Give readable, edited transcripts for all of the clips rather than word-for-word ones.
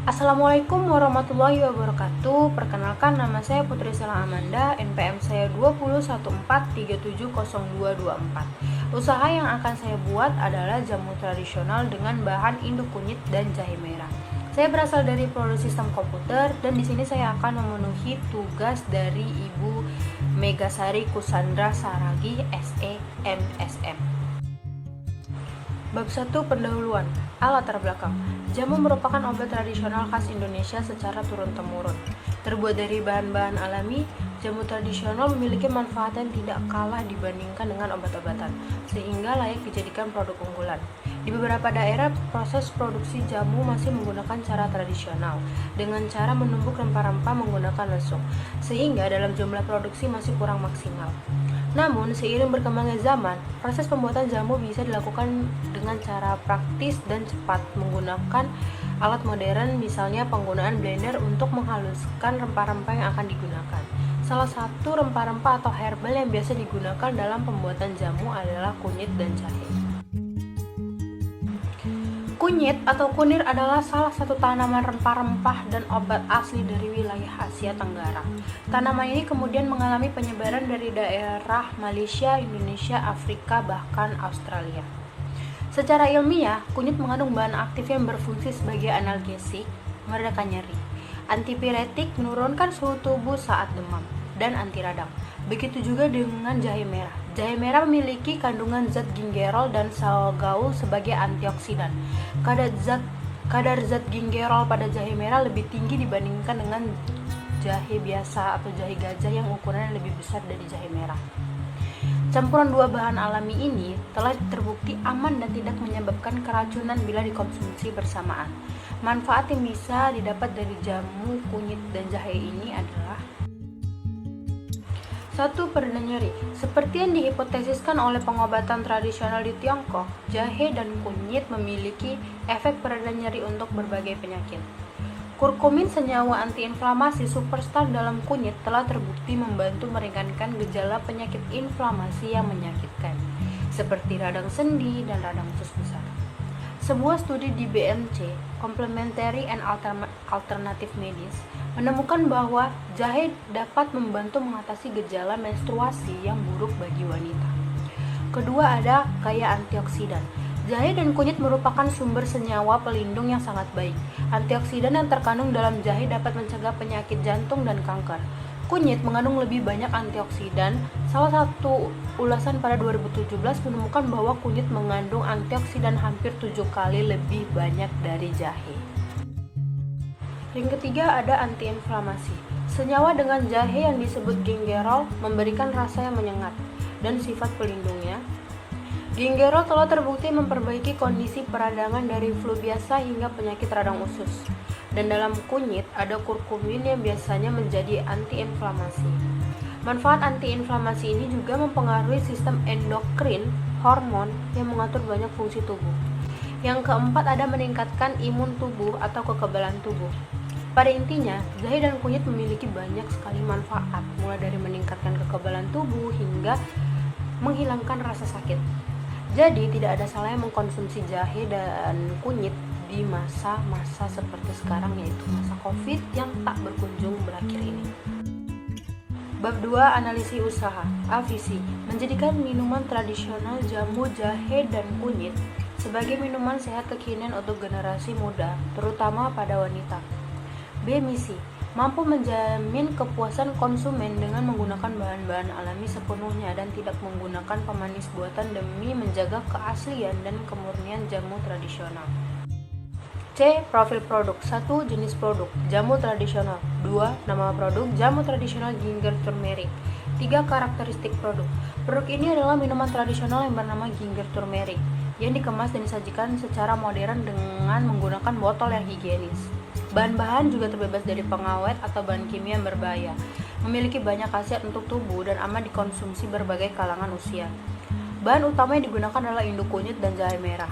Assalamualaikum warahmatullahi wabarakatuh. Perkenalkan, nama saya Putri Sela Amanda, NPM saya 2014370224. Usaha yang akan saya buat adalah jamu tradisional dengan bahan induk kunyit dan jahe merah. Saya berasal dari Prodi Sistem Komputer dan di sini saya akan memenuhi tugas dari Ibu Megasari Kusandra Saragi, SE, MSM. Bab 1. Pendahuluan. Latar belakang. Jamu merupakan obat tradisional khas Indonesia secara turun-temurun. Terbuat dari bahan-bahan alami, jamu tradisional memiliki manfaat yang tidak kalah dibandingkan dengan obat-obatan, sehingga layak dijadikan produk unggulan. Di beberapa daerah, proses produksi jamu masih menggunakan cara tradisional, dengan cara menumbuk rempah-rempah menggunakan lesung, sehingga dalam jumlah produksi masih kurang maksimal. Namun, seiring berkembangnya zaman, proses pembuatan jamu bisa dilakukan dengan cara praktis dan cepat menggunakan alat modern, misalnya penggunaan blender untuk menghaluskan rempah-rempah yang akan digunakan. Salah satu rempah-rempah atau herbal yang biasa digunakan dalam pembuatan jamu adalah kunyit dan jahe. Kunyit atau kunir adalah salah satu tanaman rempah-rempah dan obat asli dari wilayah Asia Tenggara. Tanaman ini kemudian mengalami penyebaran dari daerah Malaysia, Indonesia, Afrika, bahkan Australia. Secara ilmiah, kunyit mengandung bahan aktif yang berfungsi sebagai analgesik, meredakan nyeri, antipiretik, menurunkan suhu tubuh saat demam, dan anti radang. Begitu juga dengan jahe merah. Jahe merah memiliki kandungan zat gingerol dan sel Gaul sebagai antioksidan. Kadar zat gingerol pada jahe merah lebih tinggi dibandingkan dengan jahe biasa atau jahe gajah yang ukurannya lebih besar dari jahe merah. Campuran dua bahan alami ini telah terbukti aman dan tidak menyebabkan keracunan bila dikonsumsi bersamaan. Manfaat yang bisa didapat dari jamu kunyit dan jahe ini adalah: 1. Pereda nyeri. Seperti yang dihipotesiskan oleh pengobatan tradisional di Tiongkok, jahe dan kunyit memiliki efek pereda nyeri untuk berbagai penyakit. Kurkumin, senyawa antiinflamasi superstar dalam kunyit, telah terbukti membantu meringankan gejala penyakit inflamasi yang menyakitkan, seperti radang sendi dan radang usus besar. Sebuah studi di BMC, Complementary and Alternative Medicine, menemukan bahwa jahe dapat membantu mengatasi gejala menstruasi yang buruk bagi wanita. Kedua, ada kaya antioksidan. Jahe dan kunyit merupakan sumber senyawa pelindung yang sangat baik. Antioksidan yang terkandung dalam jahe dapat mencegah penyakit jantung dan kanker. Kunyit mengandung lebih banyak antioksidan. Salah satu ulasan pada 2017 menemukan bahwa kunyit mengandung antioksidan hampir 7 kali lebih banyak dari jahe. Yang ketiga, ada antiinflamasi. Senyawa dengan jahe yang disebut gingerol memberikan rasa yang menyengat dan sifat pelindungnya. Gingerol telah terbukti memperbaiki kondisi peradangan dari flu biasa hingga penyakit radang usus. Dan dalam kunyit ada kurkumin yang biasanya menjadi antiinflamasi. Manfaat antiinflamasi ini juga mempengaruhi sistem endokrin, hormon yang mengatur banyak fungsi tubuh. Yang keempat, ada meningkatkan imun tubuh atau kekebalan tubuh. Pada intinya, jahe dan kunyit memiliki banyak sekali manfaat, mulai dari meningkatkan kekebalan tubuh hingga menghilangkan rasa sakit. Jadi, tidak ada salahnya mengkonsumsi jahe dan kunyit di masa-masa seperti sekarang, yaitu masa COVID yang tak berkunjung berakhir ini. Bab 2. Analisis usaha. Visi: menjadikan minuman tradisional jamu jahe dan kunyit sebagai minuman sehat kekinian untuk generasi muda, terutama pada wanita. B. Misi: mampu menjamin kepuasan konsumen dengan menggunakan bahan-bahan alami sepenuhnya dan tidak menggunakan pemanis buatan demi menjaga keaslian dan kemurnian jamu tradisional. C. Profil produk. 1. Jenis produk, jamu tradisional. 2. Nama produk, jamu tradisional ginger turmeric. 3. Karakteristik produk. Produk ini adalah minuman tradisional yang bernama ginger turmeric, yang dikemas dan disajikan secara modern dengan menggunakan botol yang higienis. Bahan-bahan juga terbebas dari pengawet atau bahan kimia yang berbahaya. Memiliki banyak khasiat untuk tubuh dan aman dikonsumsi berbagai kalangan usia. Bahan utama yang digunakan adalah induk kunyit dan jahe merah.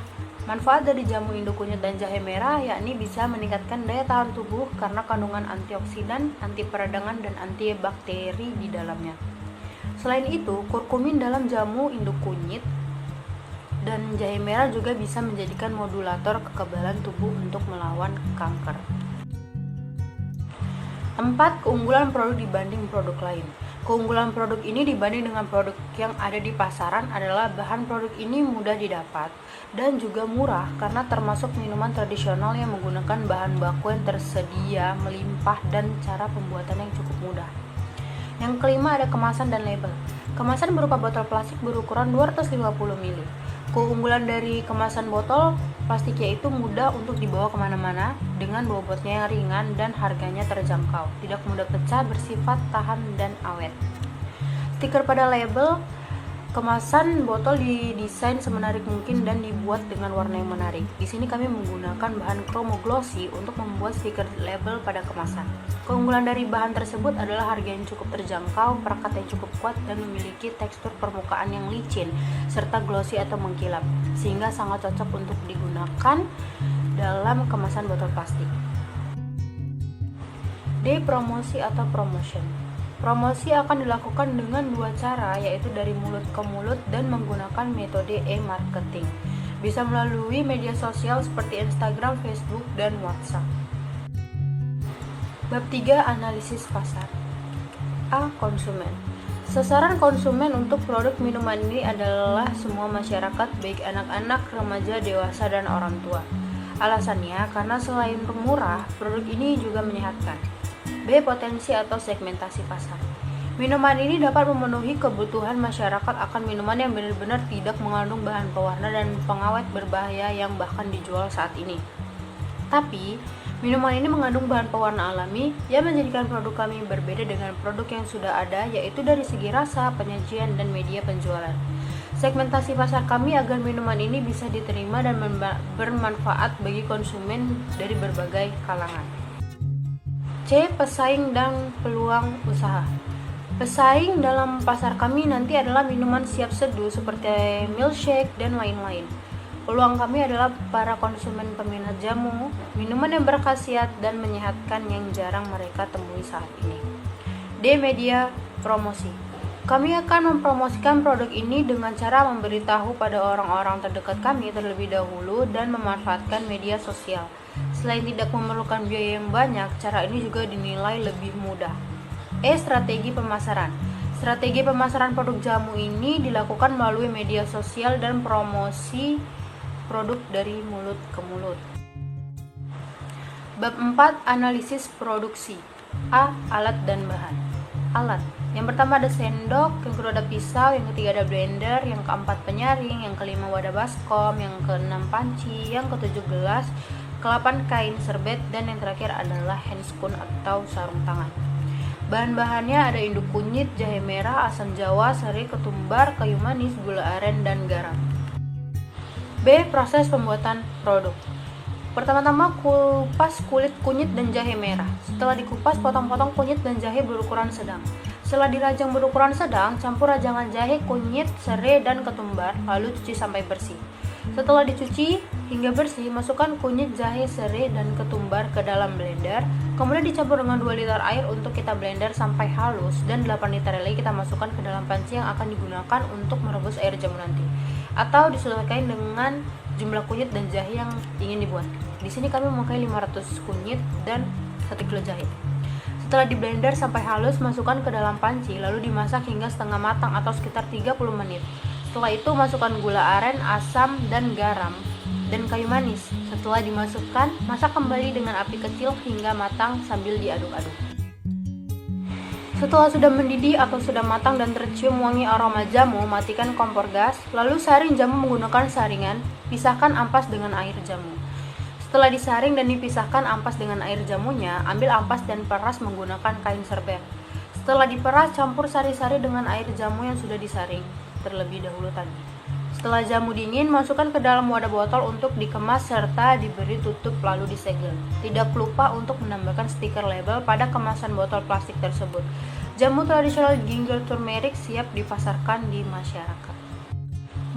Manfaat dari jamu induk kunyit dan jahe merah yakni bisa meningkatkan daya tahan tubuh karena kandungan antioksidan, anti peradangan, dan antibakteri di dalamnya. Selain itu, kurkumin dalam jamu induk kunyit dan jahe merah juga bisa menjadikan modulator kekebalan tubuh untuk melawan kanker. 4. Keunggulan produk dibanding produk lain. Keunggulan produk ini dibanding dengan produk yang ada di pasaran adalah bahan produk ini mudah didapat dan juga murah karena termasuk minuman tradisional yang menggunakan bahan baku yang tersedia melimpah dan cara pembuatan yang cukup mudah. Yang kelima ada kemasan dan label. Kemasan berupa botol plastik berukuran 250 ml. Keunggulan dari kemasan botol plastiknya itu mudah untuk dibawa kemana-mana dengan bobotnya yang ringan dan harganya terjangkau, tidak mudah pecah, bersifat tahan dan awet. Stiker pada label kemasan botol didesain semenarik mungkin dan dibuat dengan warna yang menarik. Di sini kami menggunakan bahan chromo glossy untuk membuat stiker label pada kemasan. Keunggulan dari bahan tersebut adalah harga yang cukup terjangkau, perekat yang cukup kuat, dan memiliki tekstur permukaan yang licin serta glossy atau mengkilap, sehingga sangat cocok untuk digunakan dalam kemasan botol plastik. D. Promosi atau promotion. Promosi akan dilakukan dengan dua cara, yaitu dari mulut ke mulut dan menggunakan metode e-marketing. Bisa melalui media sosial seperti Instagram, Facebook, dan WhatsApp. Bab 3. Analisis pasar. A. Konsumen. Sasaran konsumen untuk produk minuman ini adalah semua masyarakat, baik anak-anak, remaja, dewasa, dan orang tua. Alasannya karena selain murah, produk ini juga menyehatkan. B. Potensi atau segmentasi pasar. Minuman ini dapat memenuhi kebutuhan masyarakat akan minuman yang benar-benar tidak mengandung bahan pewarna dan pengawet berbahaya yang bahkan dijual saat ini. Tapi, minuman ini mengandung bahan pewarna alami yang menjadikan produk kami berbeda dengan produk yang sudah ada, yaitu dari segi rasa, penyajian, dan media penjualan. Segmentasi pasar kami agar minuman ini bisa diterima dan bermanfaat bagi konsumen dari berbagai kalangan. C. Pesaing dan peluang usaha. Pesaing dalam pasar kami nanti adalah minuman siap seduh seperti milkshake dan lain-lain. Peluang kami adalah para konsumen peminat jamu, minuman yang berkhasiat dan menyehatkan yang jarang mereka temui saat ini. D. Media promosi. Kami akan mempromosikan produk ini dengan cara memberitahu pada orang-orang terdekat kami terlebih dahulu dan memanfaatkan media sosial. Selain tidak memerlukan biaya yang banyak, cara ini juga dinilai lebih mudah. E. Strategi pemasaran. Strategi pemasaran produk jamu ini dilakukan melalui media sosial dan promosi produk dari mulut ke mulut. Bab 4. Analisis produksi. A. Alat dan bahan. Alat. Yang pertama ada sendok, yang kedua ada pisau, yang ketiga ada blender, yang keempat penyaring, yang kelima wadah baskom, yang keenam panci, yang ketujuh gelas, ke-8 kain serbet, dan yang terakhir adalah handscoon atau sarung tangan. Bahan-bahannya ada induk kunyit, jahe merah, asam jawa, serai, ketumbar, kayu manis, gula aren, dan garam. B. Proses pembuatan produk. Pertama-tama kupas kulit kunyit dan jahe merah. Setelah dikupas, potong-potong kunyit dan jahe berukuran sedang. Setelah dirajang berukuran sedang, campur rajangan jahe, kunyit, serai, dan ketumbar, lalu cuci sampai bersih. Setelah dicuci hingga bersih, masukkan kunyit, jahe, serai, dan ketumbar ke dalam blender. Kemudian dicampur dengan 2 liter air untuk kita blender sampai halus, dan 8 liter lagi kita masukkan ke dalam panci yang akan digunakan untuk merebus air jamu nanti, atau disesuaikan dengan jumlah kunyit dan jahe yang ingin dibuat. Di sini kami memakai 500 kunyit dan 1 kilo jahe. Setelah di blender sampai halus, masukkan ke dalam panci, lalu dimasak hingga setengah matang atau sekitar 30 menit. Setelah itu masukkan gula aren, asam, dan garam, dan kayu manis. Setelah dimasukkan, masak kembali dengan api kecil hingga matang sambil diaduk-aduk. Setelah sudah mendidih atau sudah matang dan tercium wangi aroma jamu, matikan kompor gas, lalu saring jamu menggunakan saringan, pisahkan ampas dengan air jamu. Setelah disaring dan dipisahkan ampas dengan air jamunya, ambil ampas dan peras menggunakan kain serbet. Setelah diperas, campur sari-sari dengan air jamu yang sudah disaring terlebih dahulu tadi. Setelah jamu dingin, masukkan ke dalam wadah botol untuk dikemas serta diberi tutup lalu disegel. Tidak lupa untuk menambahkan stiker label pada kemasan botol plastik tersebut. Jamu tradisional ginger turmeric siap dipasarkan di masyarakat.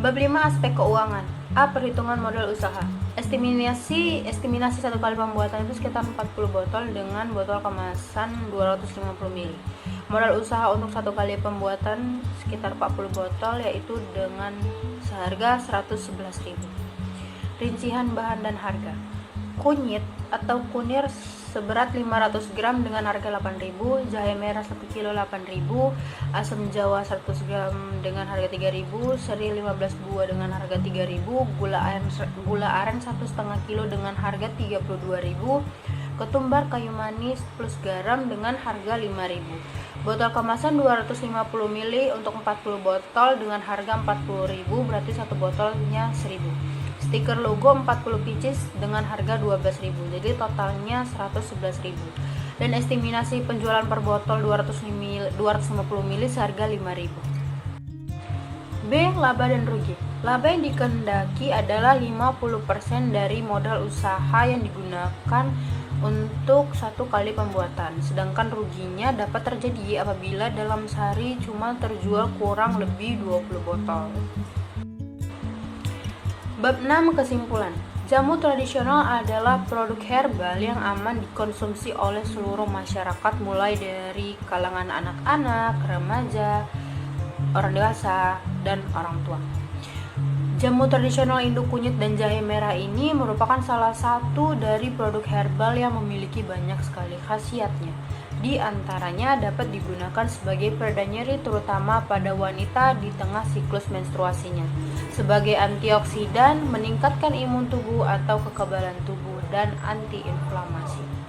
Bab 5. Aspek keuangan. A. Perhitungan modal usaha. Estimasi 1 kali pembuatan itu sekitar 40 botol dengan botol kemasan 250 ml. Modal usaha untuk 1 kali pembuatan sekitar 40 botol, yaitu dengan seharga 111.000. Rincian bahan dan harga. Kunyit atau kunir seberat 500 gram dengan harga 8.000, jahe merah 1 kilo 8.000, asam jawa 100 gram dengan harga 3.000, seri 15 buah dengan harga 3.000, gula aren 1,5 kilo dengan harga 32.000, ketumbar kayu manis plus garam dengan harga 5.000. Botol kemasan 250 ml untuk 40 botol dengan harga 40.000, berarti satu botolnya 1.000. Stiker logo 40 pieces dengan harga 12.000, jadi totalnya 111.000. Dan estimasi penjualan per botol 250 ml seharga 5.000. B. Laba dan rugi. Laba yang dikehendaki adalah 50% dari modal usaha yang digunakan untuk satu kali pembuatan, sedangkan ruginya dapat terjadi apabila dalam sehari cuma terjual kurang lebih 20 botol. Bab 6. Kesimpulan. Jamu tradisional adalah produk herbal yang aman dikonsumsi oleh seluruh masyarakat, mulai dari kalangan anak-anak, remaja, orang dewasa, dan orang tua. Jamu tradisional induk kunyit dan jahe merah ini merupakan salah satu dari produk herbal yang memiliki banyak sekali khasiatnya. Di antaranya dapat digunakan sebagai pereda nyeri terutama pada wanita di tengah siklus menstruasinya, sebagai antioksidan, meningkatkan imun tubuh atau kekebalan tubuh, dan antiinflamasi.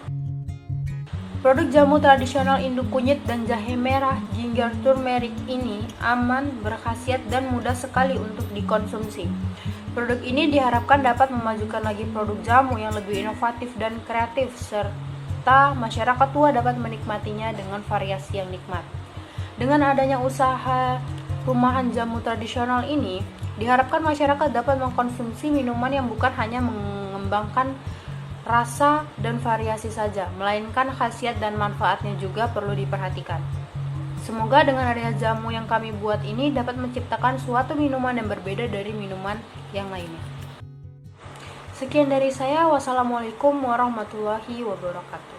Produk jamu tradisional induk kunyit dan jahe merah ginger turmeric ini aman, berkhasiat, dan mudah sekali untuk dikonsumsi. Produk ini diharapkan dapat memajukan lagi produk jamu yang lebih inovatif dan kreatif, serta masyarakat tua dapat menikmatinya dengan variasi yang nikmat. Dengan adanya usaha rumahan jamu tradisional ini, diharapkan masyarakat dapat mengkonsumsi minuman yang bukan hanya mengembangkan rasa dan variasi saja, melainkan khasiat dan manfaatnya juga perlu diperhatikan. Semoga dengan adanya jamu yang kami buat ini dapat menciptakan suatu minuman yang berbeda dari minuman yang lainnya. Sekian dari saya. Wassalamualaikum warahmatullahi wabarakatuh.